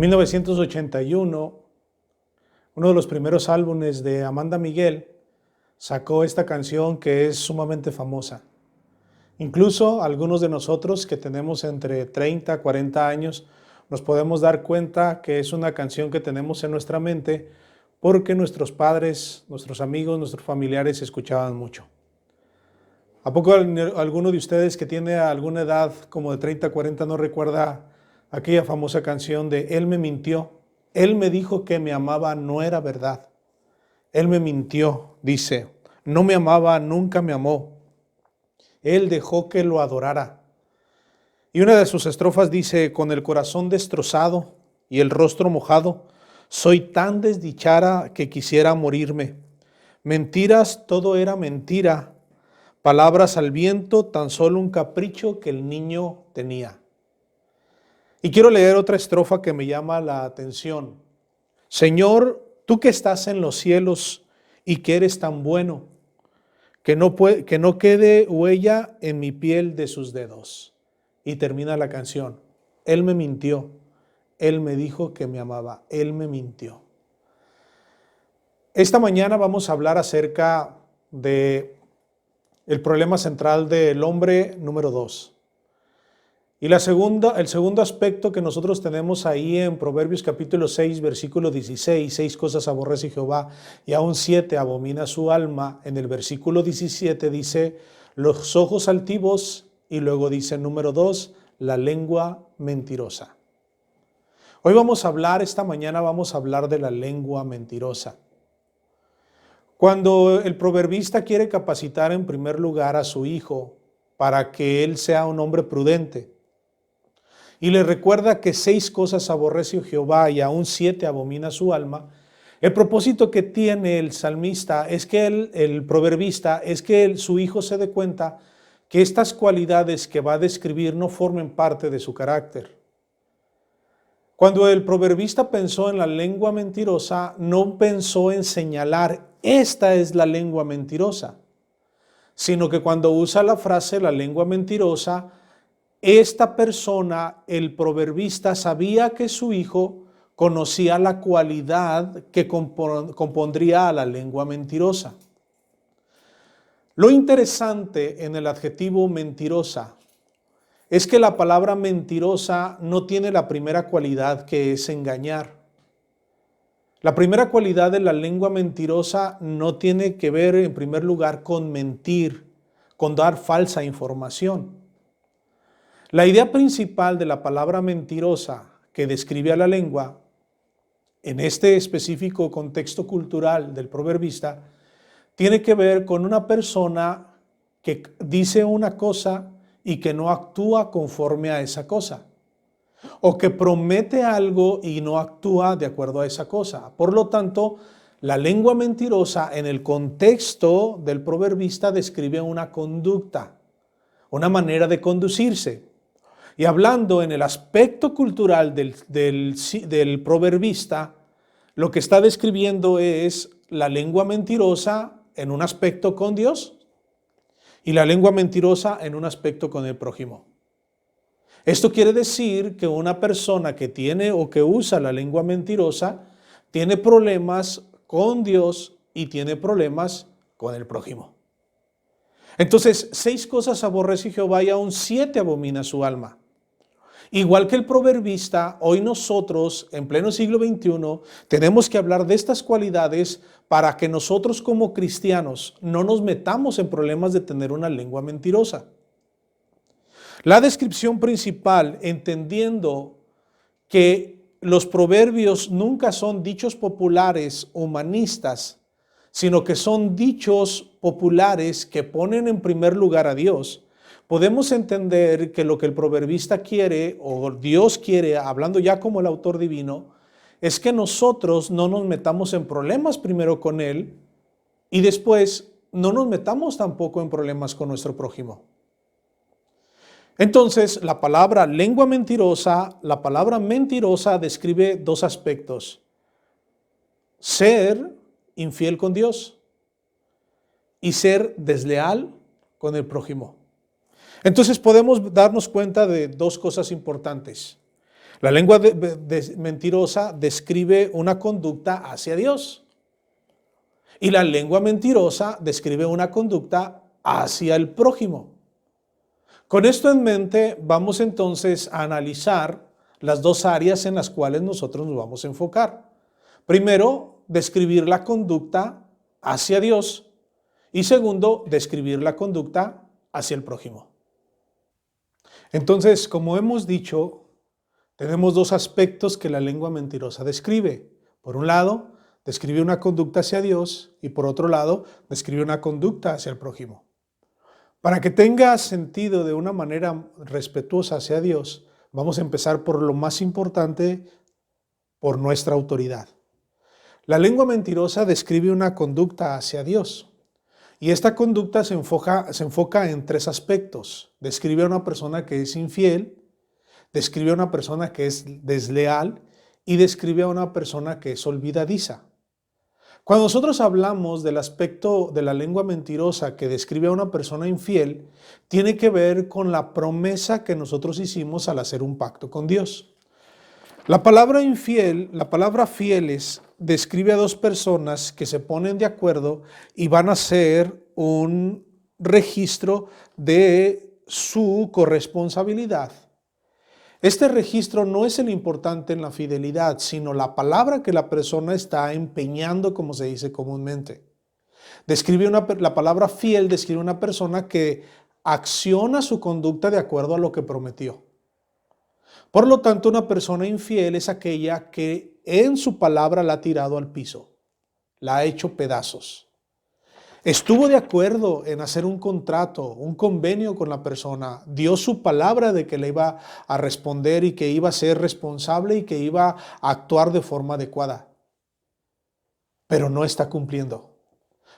En 1981, uno de los primeros álbumes de Amanda Miguel sacó esta canción que es sumamente famosa. Incluso algunos de nosotros que tenemos entre 30 y 40 años nos podemos dar cuenta que es una canción que tenemos en nuestra mente porque nuestros padres, nuestros amigos, nuestros familiares escuchaban mucho. ¿A poco alguno de ustedes que tiene alguna edad como de 30, 40 no recuerda aquella famosa canción de Él me mintió? Él me dijo que me amaba, no era verdad. Él me mintió, dice, no me amaba, nunca me amó. Él dejó que lo adorara. Y una de sus estrofas dice, con el corazón destrozado y el rostro mojado, soy tan desdichada que quisiera morirme. Mentiras, todo era mentira. Palabras al viento, tan solo un capricho que el niño tenía. Y quiero leer otra estrofa que me llama la atención. Señor, tú que estás en los cielos y que eres tan bueno, que no quede huella en mi piel de sus dedos. Y termina la canción. Él me mintió. Él me dijo que me amaba. Él me mintió. Esta mañana vamos a hablar acerca de el problema central del hombre número 2. Y el segundo aspecto que nosotros tenemos ahí en Proverbios capítulo 6, versículo 16, 6 cosas aborrece Jehová y aún 7 abomina su alma. En el versículo 17 dice los ojos altivos y luego dice número 2, la lengua mentirosa. Hoy esta mañana vamos a hablar de la lengua mentirosa. Cuando el proverbista quiere capacitar en primer lugar a su hijo para que él sea un hombre prudente, y le recuerda que 6 cosas aborrece Jehová y aún 7 abomina su alma, el propósito que tiene el salmista es que el proverbista es que su hijo se dé cuenta que estas cualidades que va a describir no formen parte de su carácter. Cuando el proverbista pensó en la lengua mentirosa, no pensó en señalar, esta es la lengua mentirosa, sino que cuando usa la frase la lengua mentirosa, esta persona, el proverbista, sabía que su hijo conocía la cualidad que compondría a la lengua mentirosa. Lo interesante en el adjetivo mentirosa es que la palabra mentirosa no tiene la primera cualidad, que es engañar. La primera cualidad de la lengua mentirosa no tiene que ver en primer lugar con mentir, con dar falsa información. La idea principal de la palabra mentirosa que describe a la lengua, en este específico contexto cultural del proverbista, tiene que ver con una persona que dice una cosa y que no actúa conforme a esa cosa, o que promete algo y no actúa de acuerdo a esa cosa. Por lo tanto, la lengua mentirosa en el contexto del proverbista describe una conducta, una manera de conducirse. Y hablando en el aspecto cultural del proverbista, lo que está describiendo es la lengua mentirosa en un aspecto con Dios y la lengua mentirosa en un aspecto con el prójimo. Esto quiere decir que una persona que tiene o que usa la lengua mentirosa tiene problemas con Dios y tiene problemas con el prójimo. Entonces, 6 cosas aborrece Jehová y aún 7 abomina su alma. Igual que el proverbista, hoy nosotros, en pleno siglo XXI, tenemos que hablar de estas cualidades para que nosotros como cristianos no nos metamos en problemas de tener una lengua mentirosa. La descripción principal, entendiendo que los proverbios nunca son dichos populares humanistas, sino que son dichos populares que ponen en primer lugar a Dios, podemos entender que lo que el proverbista quiere, o Dios quiere, hablando ya como el autor divino, es que nosotros no nos metamos en problemas primero con Él y después no nos metamos tampoco en problemas con nuestro prójimo. Entonces, la palabra lengua mentirosa, la palabra mentirosa describe 2 aspectos: ser infiel con Dios y ser desleal con el prójimo. Entonces podemos darnos cuenta de 2 cosas importantes. La lengua mentirosa describe una conducta hacia Dios. Y la lengua mentirosa describe una conducta hacia el prójimo. Con esto en mente, vamos entonces a analizar las dos áreas en las cuales nosotros nos vamos a enfocar. Primero, describir la conducta hacia Dios. Y segundo, describir la conducta hacia el prójimo. Entonces, como hemos dicho, tenemos dos aspectos que la lengua mentirosa describe. Por un lado, describe una conducta hacia Dios y por otro lado, describe una conducta hacia el prójimo. Para que tenga sentido de una manera respetuosa hacia Dios, vamos a empezar por lo más importante, por nuestra autoridad. La lengua mentirosa describe una conducta hacia Dios. Y esta conducta se enfoca en tres aspectos. Describe a una persona que es infiel, describe a una persona que es desleal y describe a una persona que es olvidadiza. Cuando nosotros hablamos del aspecto de la lengua mentirosa que describe a una persona infiel, tiene que ver con la promesa que nosotros hicimos al hacer un pacto con Dios. La palabra infiel, la palabra fieles, describe a dos personas que se ponen de acuerdo y van a hacer un registro de su corresponsabilidad. Este registro no es el importante en la fidelidad, sino la palabra que la persona está empeñando, como se dice comúnmente. La palabra fiel describe una persona que acciona su conducta de acuerdo a lo que prometió. Por lo tanto, una persona infiel es aquella que en su palabra la ha tirado al piso, la ha hecho pedazos. Estuvo de acuerdo en hacer un contrato, un convenio con la persona, dio su palabra de que le iba a responder y que iba a ser responsable y que iba a actuar de forma adecuada, pero no está cumpliendo.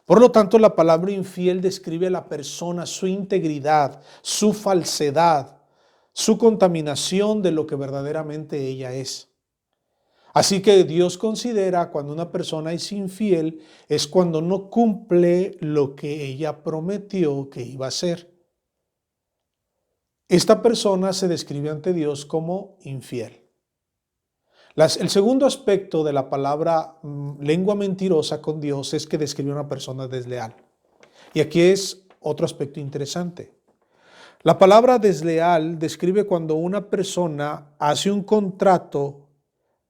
Por lo tanto, la palabra infiel describe a la persona, su integridad, su falsedad, su contaminación de lo que verdaderamente ella es. Así que Dios considera cuando una persona es infiel es cuando no cumple lo que ella prometió que iba a hacer. Esta persona se describe ante Dios como infiel. El segundo aspecto de la palabra lengua mentirosa con Dios es que describe a una persona desleal. Y aquí es otro aspecto interesante. La palabra desleal describe cuando una persona hace un contrato,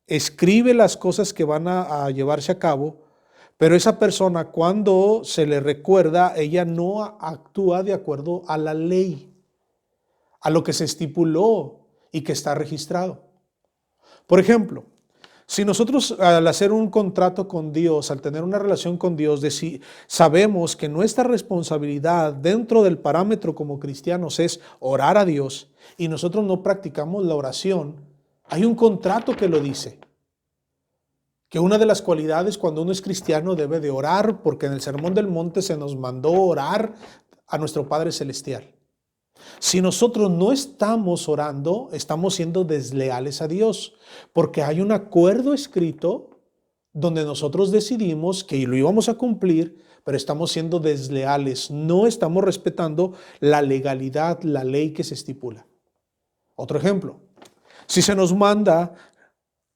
escribe las cosas que van a llevarse a cabo, pero esa persona cuando se le recuerda, ella no actúa de acuerdo a la ley, a lo que se estipuló y que está registrado. Por ejemplo, si nosotros al hacer un contrato con Dios, al tener una relación con Dios, sabemos que nuestra responsabilidad dentro del parámetro como cristianos es orar a Dios y nosotros no practicamos la oración, hay un contrato que lo dice. Que una de las cualidades cuando uno es cristiano debe de orar, porque en el Sermón del Monte se nos mandó orar a nuestro Padre Celestial. Si nosotros no estamos orando, estamos siendo desleales a Dios, porque hay un acuerdo escrito donde nosotros decidimos que lo íbamos a cumplir, pero estamos siendo desleales, no estamos respetando la legalidad, la ley que se estipula. Otro ejemplo, si se nos manda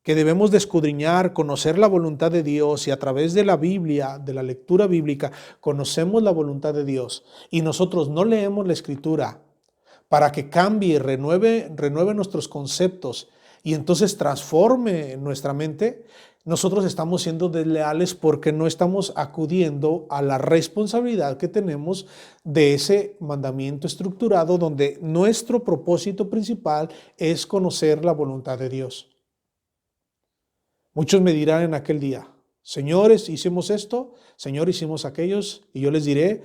que debemos de escudriñar, conocer la voluntad de Dios y a través de la Biblia, de la lectura bíblica, conocemos la voluntad de Dios y nosotros no leemos la Escritura para que cambie, renueve nuestros conceptos y entonces transforme nuestra mente, nosotros estamos siendo desleales porque no estamos acudiendo a la responsabilidad que tenemos de ese mandamiento estructurado donde nuestro propósito principal es conocer la voluntad de Dios. Muchos me dirán en aquel día, señores, hicimos esto, Señor, hicimos aquellos, y yo les diré,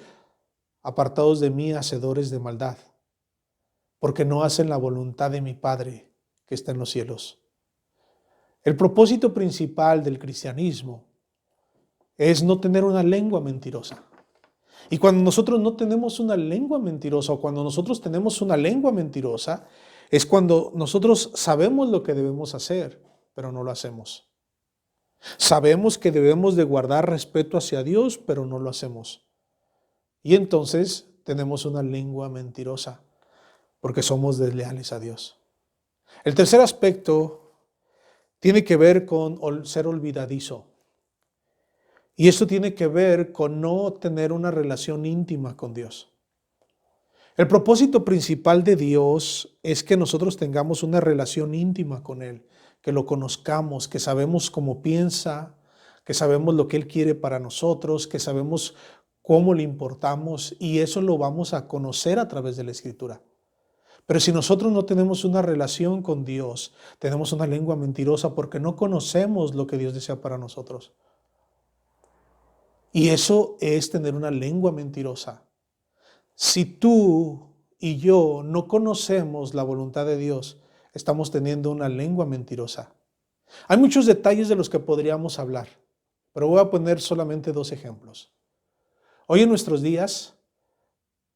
apartados de mí, hacedores de maldad, porque no hacen la voluntad de mi Padre que está en los cielos. El propósito principal del cristianismo es no tener una lengua mentirosa. Y cuando nosotros no tenemos una lengua mentirosa, o cuando nosotros tenemos una lengua mentirosa, es cuando nosotros sabemos lo que debemos hacer, pero no lo hacemos. Sabemos que debemos de guardar respeto hacia Dios, pero no lo hacemos. Y entonces tenemos una lengua mentirosa, porque somos desleales a Dios. El tercer aspecto tiene que ver con ser olvidadizo. Y esto tiene que ver con no tener una relación íntima con Dios. El propósito principal de Dios es que nosotros tengamos una relación íntima con Él, que lo conozcamos, que sabemos cómo piensa, que sabemos lo que Él quiere para nosotros, que sabemos cómo le importamos, y eso lo vamos a conocer a través de la Escritura. Pero si nosotros no tenemos una relación con Dios, tenemos una lengua mentirosa porque no conocemos lo que Dios desea para nosotros. Y eso es tener una lengua mentirosa. Si tú y yo no conocemos la voluntad de Dios, estamos teniendo una lengua mentirosa. Hay muchos detalles de los que podríamos hablar, pero voy a poner solamente 2 ejemplos. Hoy en nuestros días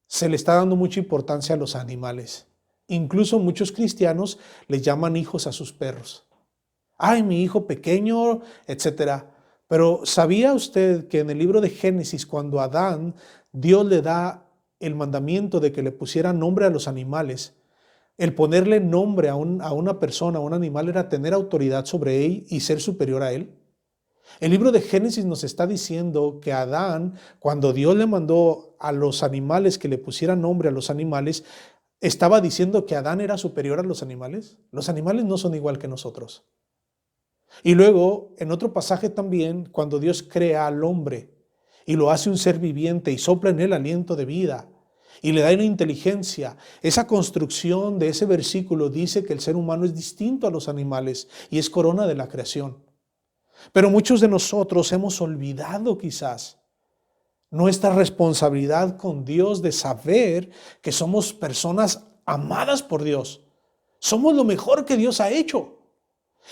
se le está dando mucha importancia a los animales. Incluso muchos cristianos les llaman hijos a sus perros. Ay, mi hijo pequeño, etcétera. Pero ¿sabía usted que en el libro de Génesis, cuando a Adán, Dios le da el mandamiento de que le pusiera nombre a los animales, el ponerle nombre a una persona, a un animal, era tener autoridad sobre él y ser superior a él? El libro de Génesis nos está diciendo que Adán, cuando Dios le mandó a los animales que le pusieran nombre a los animales, estaba diciendo que Adán era superior a los animales. Los animales no son igual que nosotros. Y luego, en otro pasaje también, cuando Dios crea al hombre y lo hace un ser viviente y sopla en él aliento de vida y le da una inteligencia, esa construcción de ese versículo dice que el ser humano es distinto a los animales y es corona de la creación. Pero muchos de nosotros hemos olvidado quizás nuestra responsabilidad con Dios de saber que somos personas amadas por Dios. Somos lo mejor que Dios ha hecho.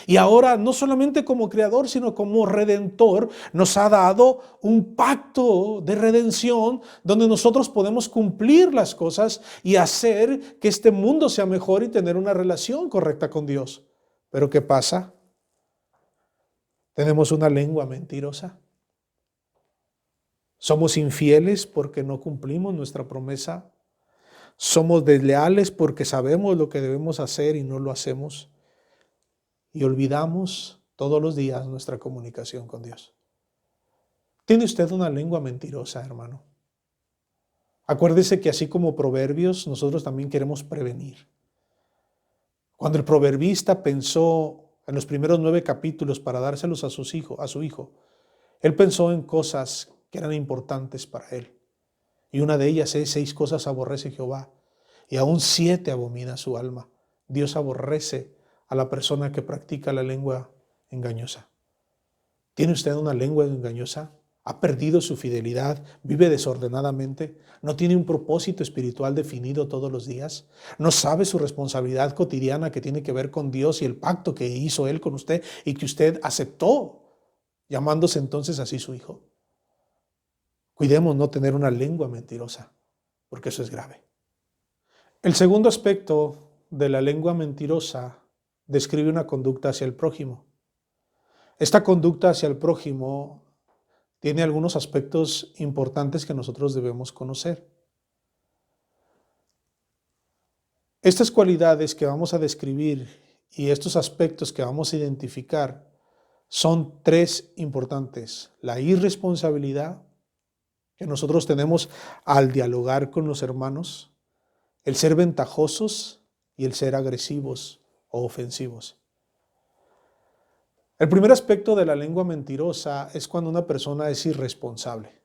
Y ahora, no solamente como creador, sino como redentor, nos ha dado un pacto de redención donde nosotros podemos cumplir las cosas y hacer que este mundo sea mejor y tener una relación correcta con Dios. Pero ¿qué pasa? Tenemos una lengua mentirosa. Somos infieles porque no cumplimos nuestra promesa. Somos desleales porque sabemos lo que debemos hacer y no lo hacemos. Y olvidamos todos los días nuestra comunicación con Dios. ¿Tiene usted una lengua mentirosa, hermano? Acuérdese que así como Proverbios, nosotros también queremos prevenir. Cuando el proverbista pensó en los primeros 9 capítulos para dárselos a su hijo, él pensó en cosas que eran importantes para él. Y una de ellas es: 6 cosas aborrece Jehová, y aún 7 abomina su alma. Dios aborrece a la persona que practica la lengua engañosa. ¿Tiene usted una lengua engañosa? ¿Ha perdido su fidelidad? ¿Vive desordenadamente? ¿No tiene un propósito espiritual definido todos los días? ¿No sabe su responsabilidad cotidiana que tiene que ver con Dios y el pacto que hizo Él con usted y que usted aceptó, llamándose entonces así su hijo? Cuidemos no tener una lengua mentirosa, porque eso es grave. El segundo aspecto de la lengua mentirosa describe una conducta hacia el prójimo. Esta conducta hacia el prójimo tiene algunos aspectos importantes que nosotros debemos conocer. Estas cualidades que vamos a describir y estos aspectos que vamos a identificar son 3 importantes: la irresponsabilidad que nosotros tenemos al dialogar con los hermanos, el ser ventajosos y el ser agresivos o ofensivos. El primer aspecto de la lengua mentirosa es cuando una persona es irresponsable.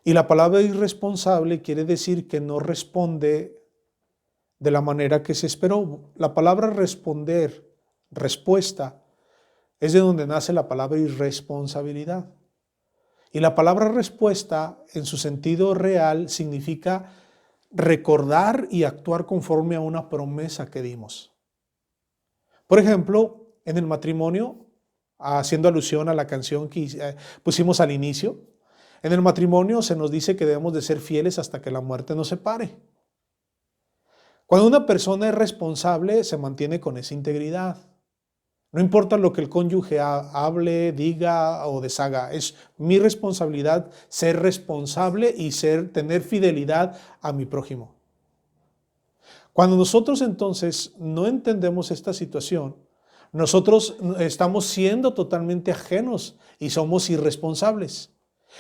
Y la palabra irresponsable quiere decir que no responde de la manera que se esperó. La palabra responder, respuesta, es de donde nace la palabra irresponsabilidad. Y la palabra respuesta, en su sentido real, significa recordar y actuar conforme a una promesa que dimos. Por ejemplo, en el matrimonio, haciendo alusión a la canción que pusimos al inicio, en el matrimonio se nos dice que debemos de ser fieles hasta que la muerte nos separe. Cuando una persona es responsable, se mantiene con esa integridad. No importa lo que el cónyuge hable, diga o deshaga, es mi responsabilidad ser responsable y tener fidelidad a mi prójimo. Cuando nosotros entonces no entendemos esta situación, nosotros estamos siendo totalmente ajenos y somos irresponsables.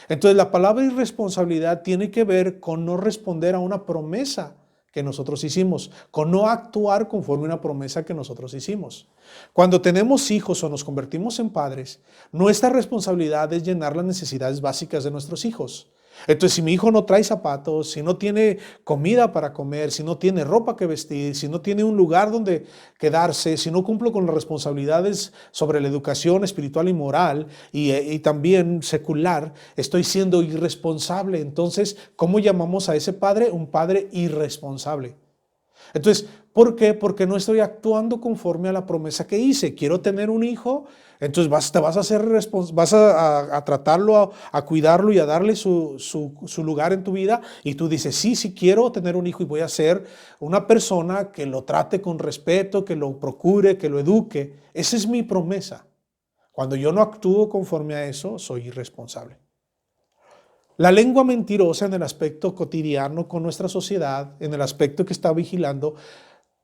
Entonces la palabra irresponsabilidad tiene que ver con no responder a una promesa que nosotros hicimos, con no actuar conforme a una promesa que nosotros hicimos. Cuando tenemos hijos o nos convertimos en padres, nuestra responsabilidad es llenar las necesidades básicas de nuestros hijos. Entonces, si mi hijo no trae zapatos, si no tiene comida para comer, si no tiene ropa que vestir, si no tiene un lugar donde quedarse, si no cumplo con las responsabilidades sobre la educación espiritual y moral y también secular, estoy siendo irresponsable. Entonces, ¿cómo llamamos a ese padre? Un padre irresponsable. Entonces, ¿por qué? Porque no estoy actuando conforme a la promesa que hice. Quiero tener un hijo, entonces te vas a hacer vas a tratarlo, a cuidarlo y a darle su lugar en tu vida. Y tú dices, sí quiero tener un hijo y voy a ser una persona que lo trate con respeto, que lo procure, que lo eduque. Esa es mi promesa. Cuando yo no actúo conforme a eso, soy irresponsable. La lengua mentirosa en el aspecto cotidiano con nuestra sociedad, en el aspecto que está vigilando,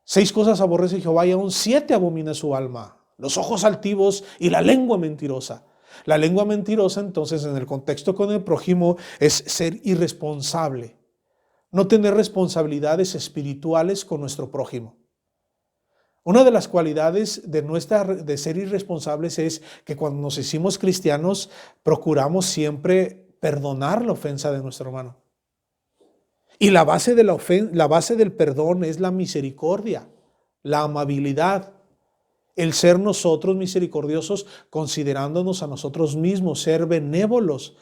6 cosas aborrece Jehová y aún 7 abomina su alma. Los ojos altivos y la lengua mentirosa. La lengua mentirosa, entonces, en el contexto con el prójimo, es ser irresponsable. No tener responsabilidades espirituales con nuestro prójimo. Una de las cualidades de ser irresponsables es que cuando nos hicimos cristianos, procuramos siempre perdonar la ofensa de nuestro hermano. Y la base del perdón es la misericordia, la amabilidad, el ser nosotros misericordiosos considerándonos a nosotros mismos, ser benévolos.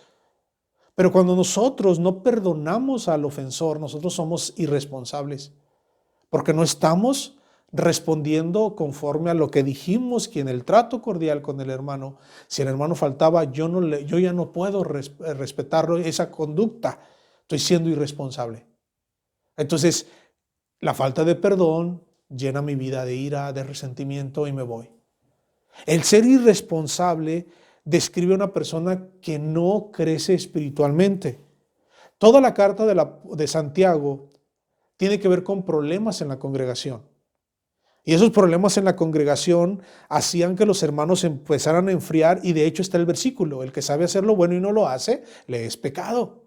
Pero cuando nosotros no perdonamos al ofensor, nosotros somos irresponsables, porque no estamos respondiendo conforme a lo que dijimos que en el trato cordial con el hermano. Si el hermano faltaba, yo ya no puedo respetarlo, esa conducta. Estoy siendo irresponsable. Entonces, la falta de perdón llena mi vida de ira, de resentimiento y me voy. El ser irresponsable describe a una persona que no crece espiritualmente. Toda la carta de Santiago tiene que ver con problemas en la congregación. Y esos problemas en la congregación hacían que los hermanos empezaran a enfriar, y de hecho está el versículo: el que sabe hacer lo bueno y no lo hace, le es pecado.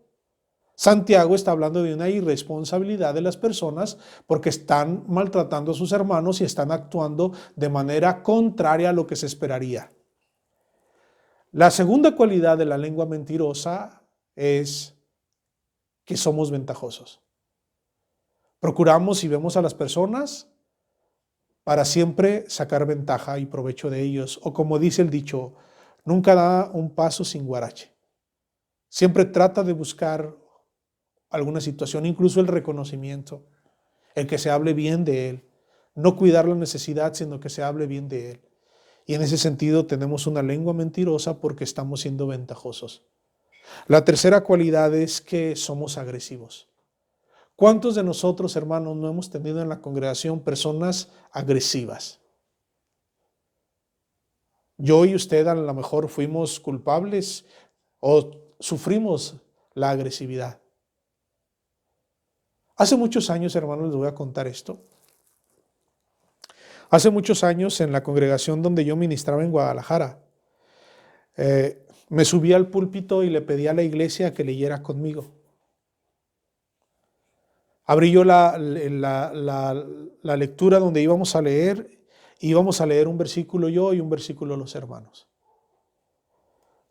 Santiago está hablando de una irresponsabilidad de las personas porque están maltratando a sus hermanos y están actuando de manera contraria a lo que se esperaría. La segunda cualidad de la lengua mentirosa es que somos ventajosos. Procuramos y vemos a las personas para siempre sacar ventaja y provecho de ellos. O como dice el dicho, nunca da un paso sin guarache. Siempre trata de buscar alguna situación, incluso el reconocimiento, el que se hable bien de él. No cuidar la necesidad, sino que se hable bien de él. Y en ese sentido tenemos una lengua mentirosa porque estamos siendo ventajosos. La tercera cualidad es que somos agresivos. ¿Cuántos de nosotros, hermanos, no hemos tenido en la congregación personas agresivas? Yo y usted a lo mejor fuimos culpables o sufrimos la agresividad. Hace muchos años, hermanos, les voy a contar esto. Hace muchos años, en la congregación donde yo ministraba en Guadalajara, me subí al púlpito y le pedí a la iglesia que leyera conmigo. Abrí yo la lectura donde íbamos a leer un versículo yo y un versículo los hermanos.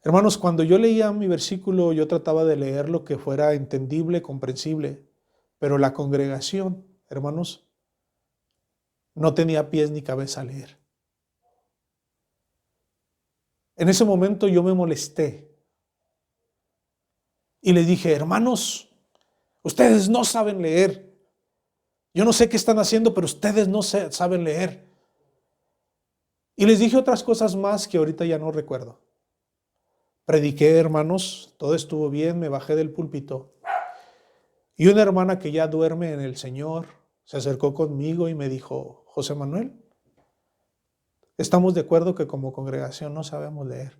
Hermanos, cuando yo leía mi versículo, yo trataba de leer lo que fuera entendible, comprensible, pero la congregación, hermanos, no tenía pies ni cabeza a leer. En ese momento yo me molesté y les dije: hermanos, ustedes no saben leer. Yo no sé qué están haciendo, pero ustedes no saben leer. Y les dije otras cosas más que ahorita ya no recuerdo. Prediqué, hermanos, todo estuvo bien, me bajé del púlpito. Y una hermana que ya duerme en el Señor se acercó conmigo y me dijo: José Manuel, estamos de acuerdo que como congregación no sabemos leer.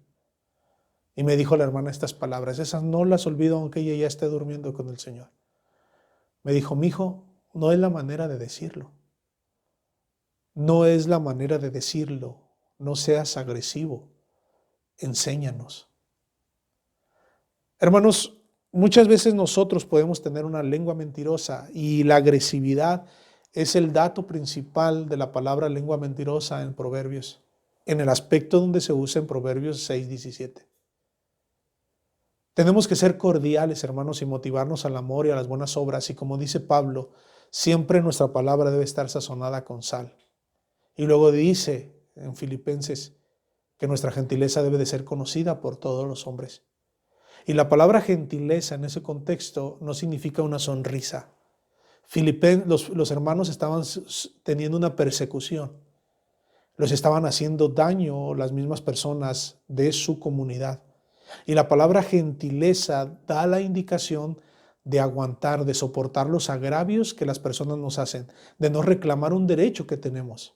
Y me dijo la hermana estas palabras, esas no las olvido aunque ella ya esté durmiendo con el Señor. Me dijo: mijo, no es la manera de decirlo. No es la manera de decirlo. no seas agresivo, enséñanos. Hermanos, muchas veces nosotros podemos tener una lengua mentirosa y la agresividad es el dato principal de la palabra lengua mentirosa en Proverbios, en el aspecto donde se usa en Proverbios 6:17. Tenemos que ser cordiales, hermanos, y motivarnos al amor y a las buenas obras. Y como dice Pablo, siempre nuestra palabra debe estar sazonada con sal. Y luego dice en Filipenses que nuestra gentileza debe de ser conocida por todos los hombres. Y la palabra gentileza en ese contexto no significa una sonrisa. Los hermanos estaban teniendo una persecución. Los estaban haciendo daño las mismas personas de su comunidad. Y la palabra gentileza da la indicación de aguantar, de soportar los agravios que las personas nos hacen, de no reclamar un derecho que tenemos.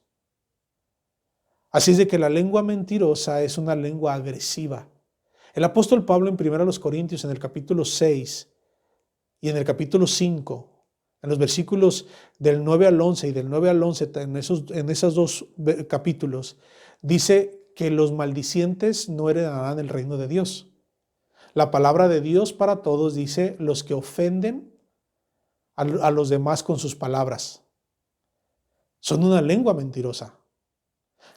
Así es de que la lengua mentirosa es una lengua agresiva. El apóstol Pablo en 1 Corintios, en el capítulo 6 y en el capítulo 5, en los versículos del 9 al 11 y del 9 al 11, en esos dos capítulos, dice que los maldicientes no heredarán el reino de Dios. La palabra de Dios para todos dice los que ofenden a los demás con sus palabras. Son una lengua mentirosa.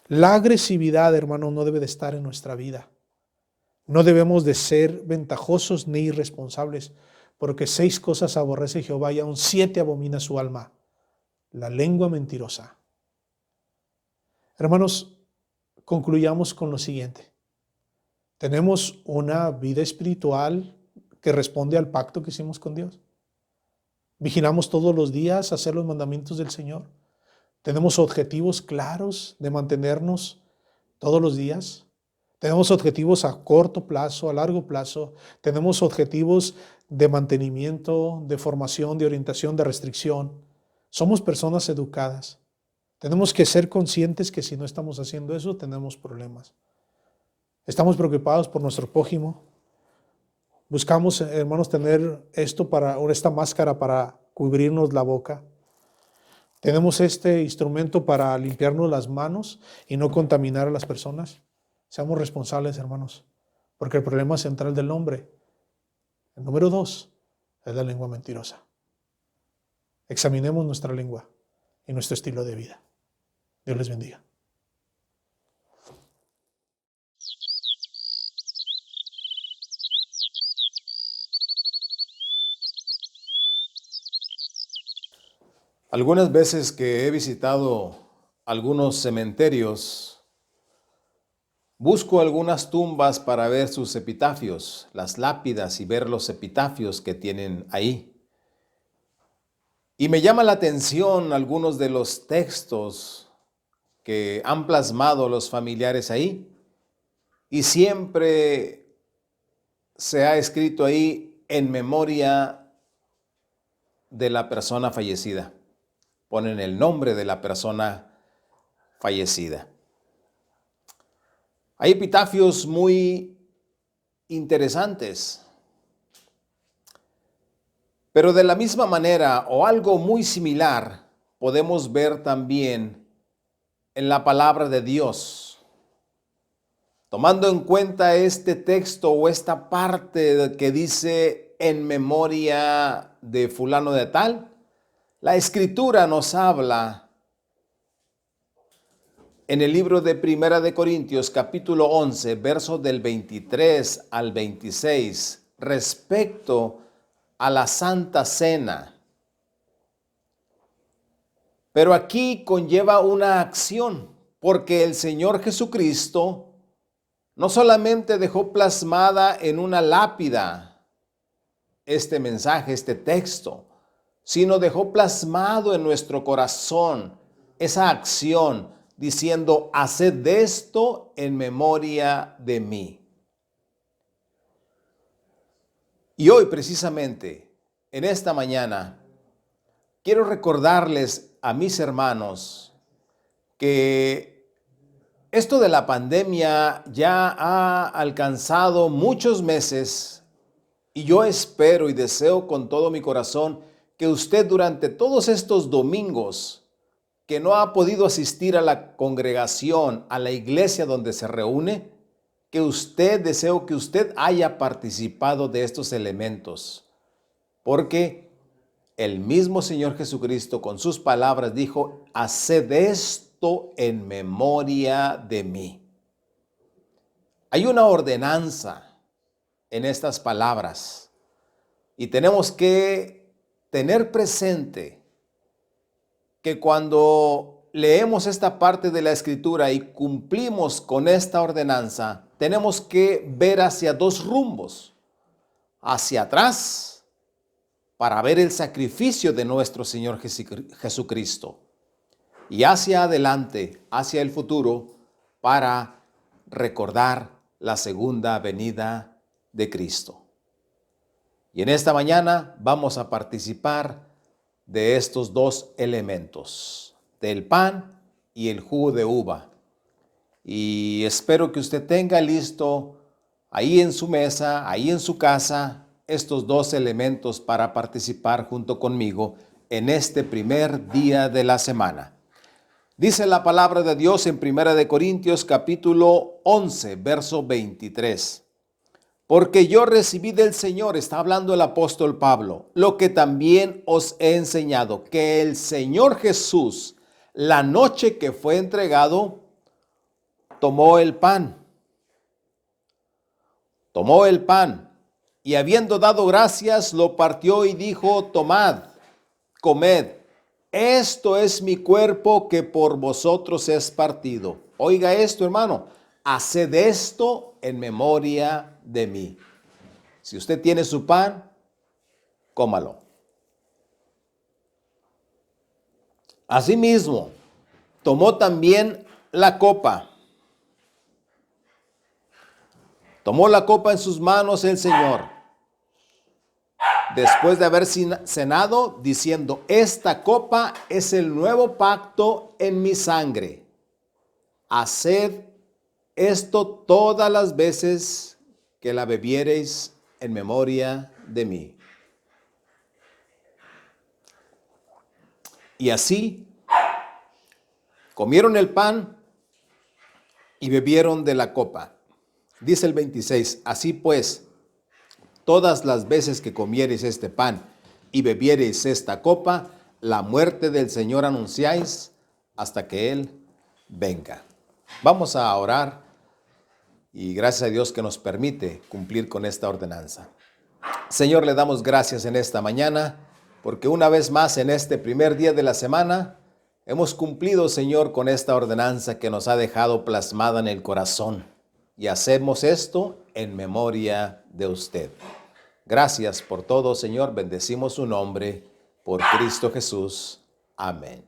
La agresividad, hermanos, no debe de estar en nuestra vida. No debemos de ser ventajosos ni irresponsables, porque 6 cosas aborrece Jehová y aún 7 abomina su alma. La lengua mentirosa. Hermanos, concluyamos con lo siguiente. Tenemos una vida espiritual que responde al pacto que hicimos con Dios. Vigilamos todos los días a hacer los mandamientos del Señor. Tenemos objetivos claros de mantenernos todos los días. Tenemos objetivos a corto plazo, a largo plazo. Tenemos objetivos de mantenimiento, de formación, de orientación, de restricción. Somos personas educadas. Tenemos que ser conscientes que si no estamos haciendo eso, tenemos problemas. Estamos preocupados por nuestro prójimo. Buscamos, hermanos, tener esta máscara para cubrirnos la boca. Tenemos este instrumento para limpiarnos las manos y no contaminar a las personas. Seamos responsables, hermanos, porque el problema central del hombre, el número 2, es la lengua mentirosa. Examinemos nuestra lengua y nuestro estilo de vida. Dios les bendiga. Algunas veces que he visitado algunos cementerios, busco algunas tumbas para ver sus epitafios, las lápidas, y ver los epitafios que tienen ahí. Y me llama la atención algunos de los textos que han plasmado los familiares ahí. Y siempre se ha escrito ahí en memoria de la persona fallecida. Ponen el nombre de la persona fallecida. Hay epitafios muy interesantes, pero de la misma manera o algo muy similar podemos ver también en la palabra de Dios. Tomando en cuenta este texto o esta parte que dice en memoria de fulano de tal, la Escritura nos habla en el libro de Primera de Corintios, capítulo 11, versos del 23 al 26, respecto a la Santa Cena. Pero aquí conlleva una acción, porque el Señor Jesucristo no solamente dejó plasmada en una lápida este mensaje, este texto, sino dejó plasmado en nuestro corazón esa acción, diciendo, haced de esto en memoria de mí. Y hoy precisamente, en esta mañana, quiero recordarles a mis hermanos que esto de la pandemia ya ha alcanzado muchos meses y yo espero y deseo con todo mi corazón que usted durante todos estos domingos que no ha podido asistir a la congregación, a la iglesia donde se reúne, deseo que usted haya participado de estos elementos, porque el mismo Señor Jesucristo con sus palabras dijo: haced esto en memoria de mí. Hay una ordenanza en estas palabras y tenemos que tener presente que cuando leemos esta parte de la Escritura y cumplimos con esta ordenanza, tenemos que ver hacia dos rumbos: hacia atrás, para ver el sacrificio de nuestro Señor Jesucristo, y hacia adelante, hacia el futuro, para recordar la segunda venida de Cristo. Y en esta mañana vamos a participar de estos dos elementos, del pan y el jugo de uva. Y espero que usted tenga listo ahí en su mesa, ahí en su casa, estos dos elementos para participar junto conmigo en este primer día de la semana. Dice la palabra de Dios en 1 Corintios capítulo 11, verso 23. Porque yo recibí del Señor, está hablando el apóstol Pablo, lo que también os he enseñado, que el Señor Jesús, la noche que fue entregado, tomó el pan y habiendo dado gracias, lo partió y dijo: tomad, comed, esto es mi cuerpo que por vosotros es partido. Oiga esto, hermano, haced esto en memoria de mí. Si usted tiene su pan, cómalo. Asimismo, tomó también la copa. Tomó la copa en sus manos el Señor, después de haber cenado, diciendo: esta copa es el nuevo pacto en mi sangre. Haced esto todas las veces que la bebiereis en memoria de mí. Y así comieron el pan y bebieron de la copa. Dice el 26, así pues, todas las veces que comiereis este pan y bebiereis esta copa, la muerte del Señor anunciáis hasta que Él venga. Vamos a orar y gracias a Dios que nos permite cumplir con esta ordenanza. Señor, le damos gracias en esta mañana porque una vez más en este primer día de la semana hemos cumplido, Señor, con esta ordenanza que nos ha dejado plasmada en el corazón. Y hacemos esto en memoria de usted. Gracias por todo, Señor. Bendecimos su nombre por Cristo Jesús. Amén.